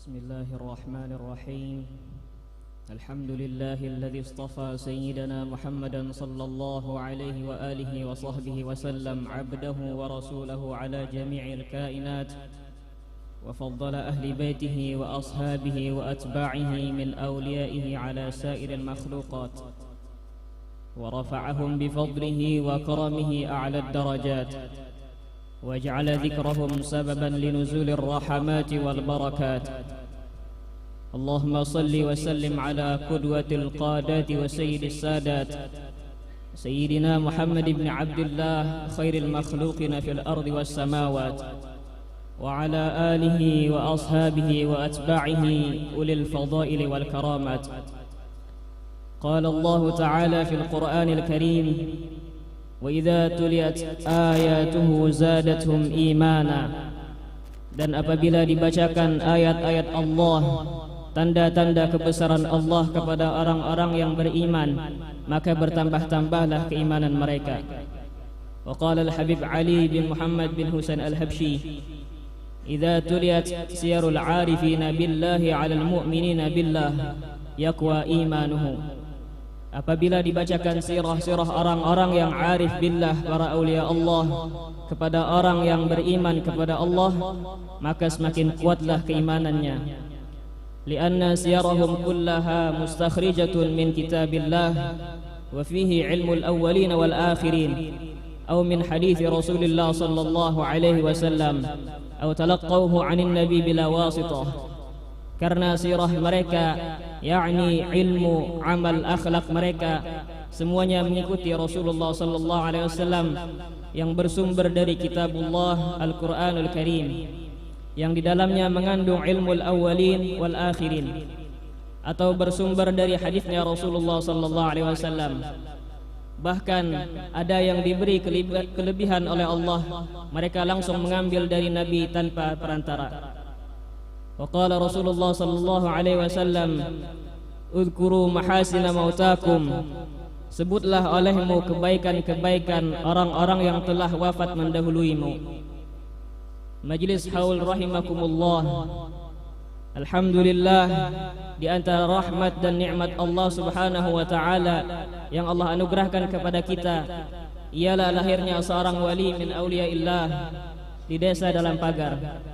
بسم الله الرحمن الرحيم. الحمد لله الذي اصطفى سيدنا محمدا صلى الله عليه وآله وصحبه وسلم عبده ورسوله على جميع الكائنات، وفضل أهل بيته وأصحابه وأتباعه من أوليائه على سائر المخلوقات، ورفعهم بفضله وكرمه أعلى الدرجات، وجعل ذكرهم سببا لنزول الرحمات والبركات. اللهم صل وسلم على قدوة القادات وسيد السادات سيدنا محمد بن عبد الله خير المخلوقين في الأرض والسماوات، وعلى آله وأصحابه وأتباعه أولي الفضائل والكرامات. قال الله تعالى في القرآن الكريم: وَإِذَا تُلِيَتْ آيَاتُهُ زَادَتْهُمْ إِيمَانًا. Dan apabila dibacakan ayat-ayat Allah, tanda-tanda kebesaran Allah kepada orang-orang yang beriman, maka bertambah-tambahlah keimanan mereka. Wa qala al-Habib Ali bin Muhammad bin Husain al-Habsyi: "Idza tuliyat siyarul 'arifina billahi 'alal mu'minina billah, yaqwa imanuhu." Apabila dibacakan sirah-sirah orang-orang yang arif billah, para awliya Allah, kepada orang yang beriman kepada Allah, maka semakin kuatlah keimanannya. Lianna siyarahum kullaha mustakhrijatun min kitabillah, wa fihi ilmul awwalin wal akhirin, aw min hadithi Rasulillah sallallahu alaihi wasallam, aw talaqqawhu 'anil nabi bila wasitah. Karena sirah mereka, yakni ilmu, amal, akhlak mereka, semuanya mengikuti Rasulullah sallallahu alaihi wasallam yang bersumber dari kitabullah Al-Quranul Karim, yang di dalamnya mengandung ilmu al-awwalin wal akhirin, atau bersumber dari hadisnya Rasulullah sallallahu alaihi wasallam. Bahkan ada yang diberi kelebihan oleh Allah, mereka langsung mengambil dari Nabi tanpa perantara. Waqala Rasulullah sallallahu alaihi wasallam: "Udhkuru mahasina mautakum." Sebutlah olehmu kebaikan-kebaikan orang-orang yang telah wafat mendahuluimu. Majlis haul rahimakumullah. Alhamdulillah, di antara rahmat dan nikmat Allah Subhanahu wa taala yang Allah anugerahkan kepada kita ialah lahirnya seorang wali min auliyaillah di desa Dalam Pagar,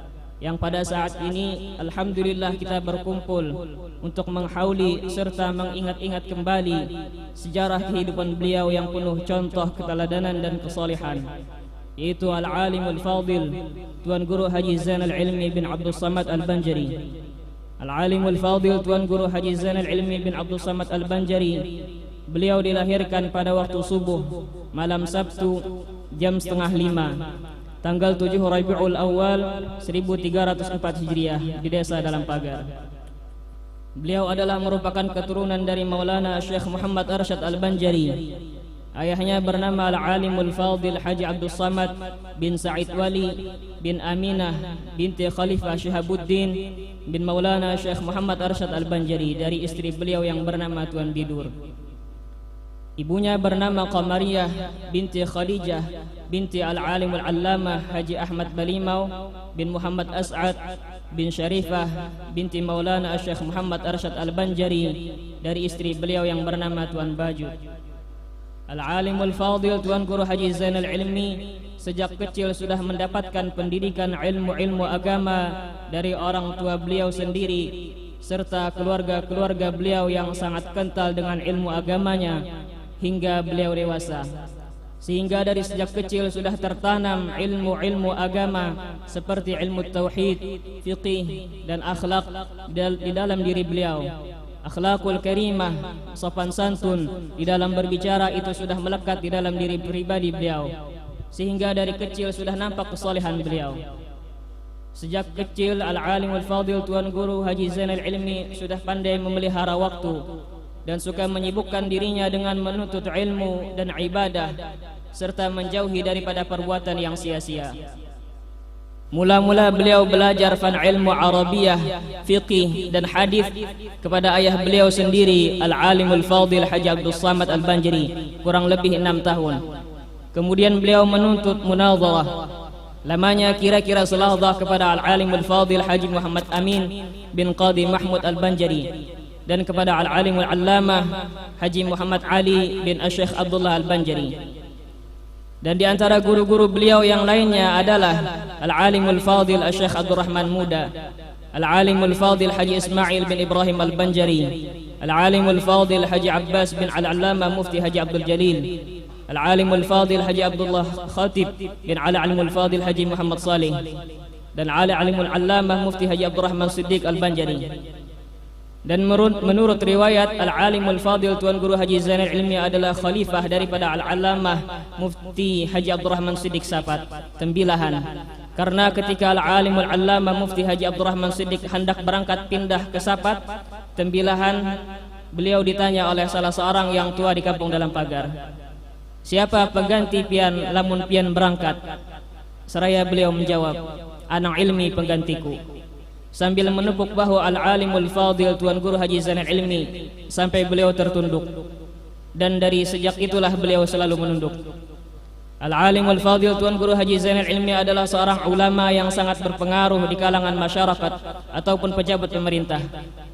yang pada saat ini alhamdulillah kita berkumpul untuk menghauli serta mengingat-ingat kembali sejarah kehidupan beliau yang penuh contoh keteladanan dan kesalehan, yaitu Al-Alimul Fadil Tuan Guru Haji Zainal Ilmi bin Abdul Samad Al-Banjari. Al-Alimul Fadil Tuan Guru Haji Zainal Ilmi bin Abdul Samad Al-Banjari, beliau dilahirkan pada waktu subuh malam Sabtu jam 4:30 tanggal 7 Rabiul Awal 1304 Hijriah di desa Dalam Pagar. Beliau adalah merupakan keturunan dari Maulana Syekh Muhammad Arsyad Al-Banjari. Ayahnya bernama Al-Alimul Fadil Haji Abdul Samad bin Sa'id Wali bin Aminah binti Khalifah Syihabuddin bin Maulana Syekh Muhammad Arsyad Al-Banjari, dari istri beliau yang bernama Tuan Bidur. Ibunya bernama Qamariyah binti Khadijah binti Al-Alimul Allamah Haji Ahmad Balimau bin Muhammad As'ad bin Syarifah binti Maulana Syekh Muhammad Arsyad Al-Banjari, dari istri beliau yang bernama Tuan Bajud. Al-Alimul Fadil Tuan Guru Haji Zainal Ilmi sejak kecil sudah mendapatkan pendidikan ilmu-ilmu agama dari orang tua beliau sendiri serta keluarga-keluarga beliau yang sangat kental dengan ilmu agamanya hingga beliau dewasa, sehingga dari sejak kecil sudah tertanam ilmu-ilmu agama seperti ilmu tauhid, fiqih dan akhlak di dalam diri beliau. Akhlakul karimah, sopan santun di dalam berbicara itu sudah melekat di dalam diri pribadi beliau, sehingga dari kecil sudah nampak kesalehan beliau. Sejak kecil Al-Alimul Fadil Tuan Guru Haji Zainal Ilmi sudah pandai memelihara waktu dan suka menyibukkan dirinya dengan menuntut ilmu dan ibadah serta menjauhi daripada perbuatan yang sia-sia. Mula-mula beliau belajar fan ilmu Arabiyah, fiqih dan hadis kepada ayah beliau sendiri Al-Alimul Fadil Haji Abdul Samad Al-Banjari kurang lebih 6 tahun. Kemudian beliau menuntut munadharah Lamanya kira-kira selawat kepada Al-Alimul Fadil Haji Muhammad Amin bin Qadi Mahmud Al-Banjari, dan kepada Al-Alimul Allamah Haji Muhammad Ali bin Asy-Syaikh Abdullah Al-Banjari. Dan di antara guru-guru beliau yang lainnya adalah Al-Alimul Fadil Asy-Syaikh Abdul Rahman Muda, Al-Alimul Fadil Haji Ismail bin Ibrahim Al-Banjari, Al-Alimul Fadil Haji Abbas bin Al-Allamah Mufti Haji Abdul Jalil, Al-Alimul Fadil Haji Abdullah Khatib bin Al-Alimul Fadil Haji Muhammad Saleh, dan Al-Alimul Allamah Mufti Haji Abdul Rahman Siddiq Al-Banjari. Dan menurut riwayat Al-Alimul Fadil Tuan Guru Haji Zainal Ilmi adalah khalifah daripada Al-Allamah Mufti Haji Abdul Rahman Siddiq Sapat, Tembilahan. Karena ketika Al-Alimul Allamah Mufti Haji Abdul Rahman Siddiq hendak berangkat pindah ke Sapat, Tembilahan, beliau ditanya oleh salah seorang yang tua di kampung dalam pagar, "Siapa pengganti pian lamun pian berangkat?" Seraya beliau menjawab, "Anang ilmi penggantiku." Sambil menepuk bahu Al-Alimul Fadil Tuan Guru Haji Zainal Ilmi sampai beliau tertunduk. Dan dari sejak itulah beliau selalu menunduk. Al-Alimul Fadil Tuan Guru Haji Zainal Ilmi adalah seorang ulama yang sangat berpengaruh di kalangan masyarakat ataupun pejabat pemerintah,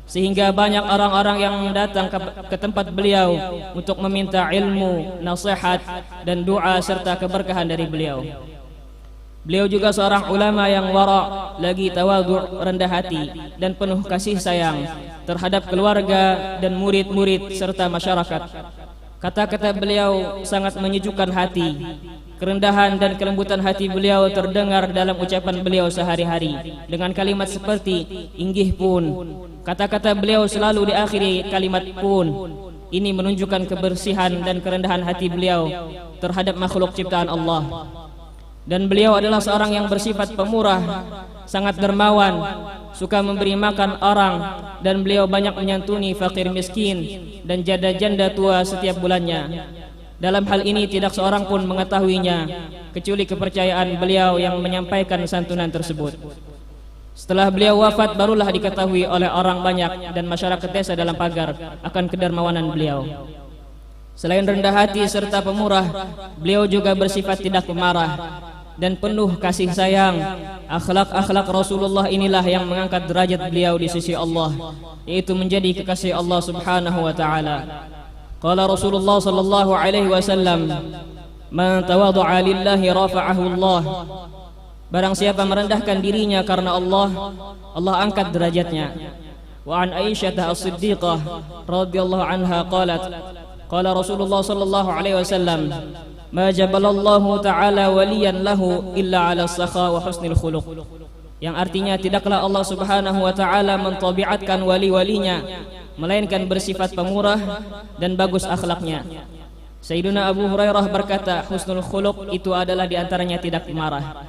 sehingga banyak orang-orang yang datang ke tempat beliau untuk meminta ilmu, nasihat, dan doa serta keberkahan dari beliau. Beliau juga seorang ulama yang wara', lagi tawadhu', rendah hati, dan penuh kasih sayang terhadap keluarga dan murid-murid serta masyarakat. Kata-kata beliau sangat menyejukkan hati. Kerendahan dan kelembutan hati beliau terdengar dalam ucapan beliau sehari-hari dengan kalimat seperti inggih pun. Kata-kata beliau selalu diakhiri kalimat pun. Ini menunjukkan kebersihan dan kerendahan hati beliau terhadap makhluk ciptaan Allah. Dan beliau adalah seorang yang bersifat pemurah, sangat dermawan, suka memberi makan orang, dan beliau banyak menyantuni fakir miskin dan janda-janda tua setiap bulannya. Dalam hal ini tidak seorang pun mengetahuinya kecuali kepercayaan beliau yang menyampaikan santunan tersebut. Setelah beliau wafat barulah diketahui oleh orang banyak dan masyarakat desa dalam pagar akan kedermawanan beliau. Selain rendah hati serta pemurah, beliau juga bersifat tidak pemarah dan penuh kasih sayang. Akhlak-akhlak Rasulullah inilah yang mengangkat derajat beliau di sisi Allah, yaitu menjadi kekasih Allah Subhanahu wa taala. Qala Rasulullah sallallahu alaihi wasallam, "Man tawadha'a lillahi rafa'ahu Allah." Barang siapa merendahkan dirinya karena Allah, Allah angkat derajatnya. Wa an Aisyah as-Siddiqah radhiyallahu anha qalat, qala Rasulullah sallallahu alaihi wasallam, "Ma jabalallahu ta'ala waliyan lahu illa 'ala as-sakha wa husnil khuluq." Yang artinya tidaklah Allah Subhanahu wa taala mentabiatkan wali-walinya melainkan bersifat pemurah dan bagus akhlaknya. Sayyiduna Abu Hurairah berkata, husnul khuluq itu adalah diantaranya tidak pemarah.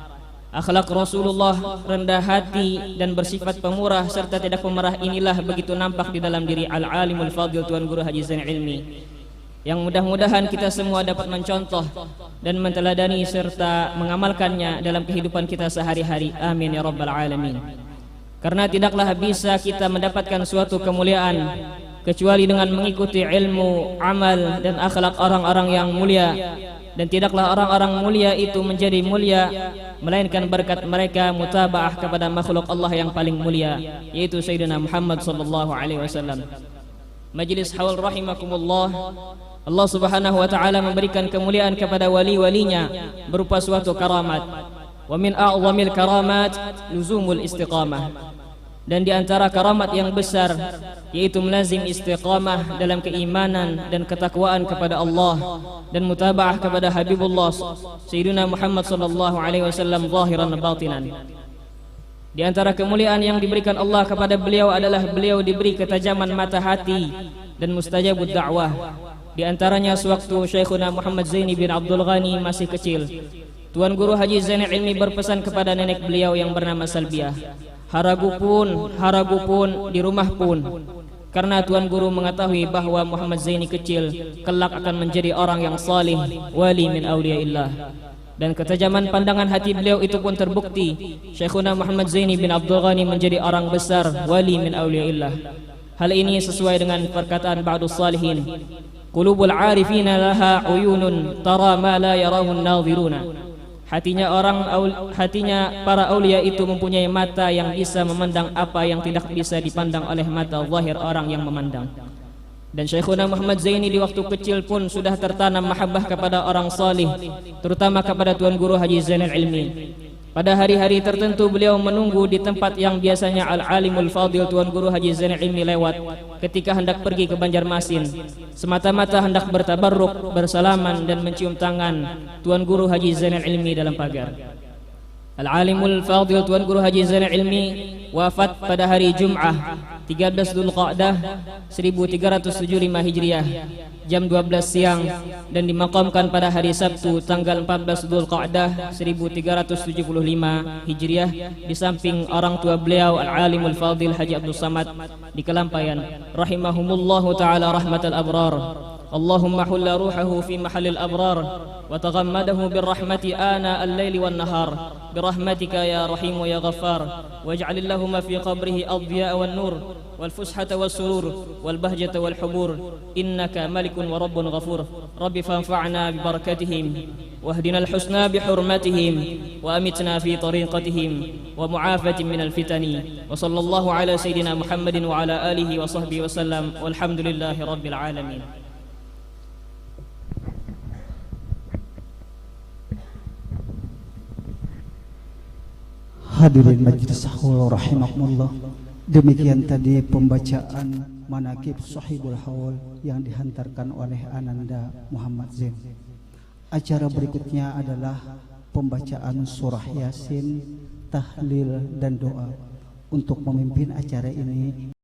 Akhlak Rasulullah rendah hati dan bersifat pemurah serta tidak pemarah inilah begitu nampak di dalam diri Al-Alimul Fadil Tuan Guru Haji Zainal Ilmi, yang mudah-mudahan kita semua dapat mencontoh dan menteladani serta mengamalkannya dalam kehidupan kita sehari-hari. Amin ya rabbal alamin. Karena tidaklah bisa kita mendapatkan suatu kemuliaan kecuali dengan mengikuti ilmu, amal, dan akhlak orang-orang yang mulia. Dan tidaklah orang-orang mulia itu menjadi mulia melainkan berkat mereka mutabaah kepada makhluk Allah yang paling mulia, yaitu Sayyidina Muhammad sallallahu alaihi wasallam. Majlis haul rahimakumullah, Allah Subhanahu wa taala memberikan kemuliaan kepada wali-walinya berupa suatu karamat. Wa min a'zamil karamat luzumul istiqamah. Dan di antara karamat yang besar yaitu melazim istiqamah dalam keimanan dan ketakwaan kepada Allah dan mutabaah kepada Habibullah Sayyidina Muhammad sallallahu alaihi wasallam zahiran dan batinan. Di antara kemuliaan yang diberikan Allah kepada beliau adalah beliau diberi ketajaman mata hati dan mustajabud da'wah. Di antaranya sewaktu Syekhuna Muhammad Zaini bin Abdul Ghani masih kecil, Tuan Guru Haji Zainal Ilmi berpesan kepada nenek beliau yang bernama Salbiah, haragu pun di rumah pun. Karena Tuan Guru mengetahui bahwa Muhammad Zaini kecil kelak akan menjadi orang yang salih, wali min awliyaillah. Dan ketajaman pandangan hati beliau itu pun terbukti. Syekhuna Muhammad Zaini bin Abdul Ghani menjadi orang besar, wali min awliyaillah. Hal ini sesuai dengan perkataan ba'dus salihin, qulubul arifina laha uyunun tara ma la yarahu an-nadhiruna. Hatinya para aulia itu mempunyai mata yang bisa memandang apa yang tidak bisa dipandang oleh mata zahir orang yang memandang. Dan Syekhuna Muhammad Zaini di waktu kecil pun sudah tertanam mahabbah kepada orang salih, terutama kepada Tuan Guru Haji Zainal Ilmi. Pada hari-hari tertentu beliau menunggu di tempat yang biasanya Al-Alimul Fadil Tuan Guru Haji Zainal Ilmi lewat ketika hendak pergi ke Banjarmasin, semata-mata hendak bertabarruk, bersalaman dan mencium tangan Tuan Guru Haji Zainal Ilmi dalam pagar. Al-Alimul Fadil Tuan Guru Haji Zainal Ilmi wafat pada hari Jum'ah 13 Dzulqa'dah 1375 Hijriah jam 12 siang dan dimakamkan pada hari Sabtu tanggal 14 Dzulqa'dah 1375 Hijriah di samping orang tua beliau Al-Alimul Fadil Haji Abdul Samad di Kelampayan rahimahumullahu taala rahmatal abrar. Allahumma hulla ruhahu fi mahallil abrar wa taghammadahu birrahmati ana al-laili wan nahar birahmatika ya rahim ya ghaffar waj'al lahumma fi qabrihi adhiya wan nur wal fushata was surur wal bahjata wal hubur innaka malikun wa rabbun ghafur rabbi fanfa'na bi barakatihim wahdina al-husna bi hurmatihim wa amitna fi tariqatihim wa mu'afatin min al-fitani wa sallallahu ala sayidina Muhammadin wa ala alihi wa sahbihi wa sallam walhamdulillahi rabbil alamin. Hadirin majlis haul rahimakumullah. Demikian tadi pembacaan manaqib Sahibul Haul yang dihantarkan oleh Ananda Muhammad Zain. Acara berikutnya adalah pembacaan surah Yasin, tahlil dan doa. Untuk memimpin acara ini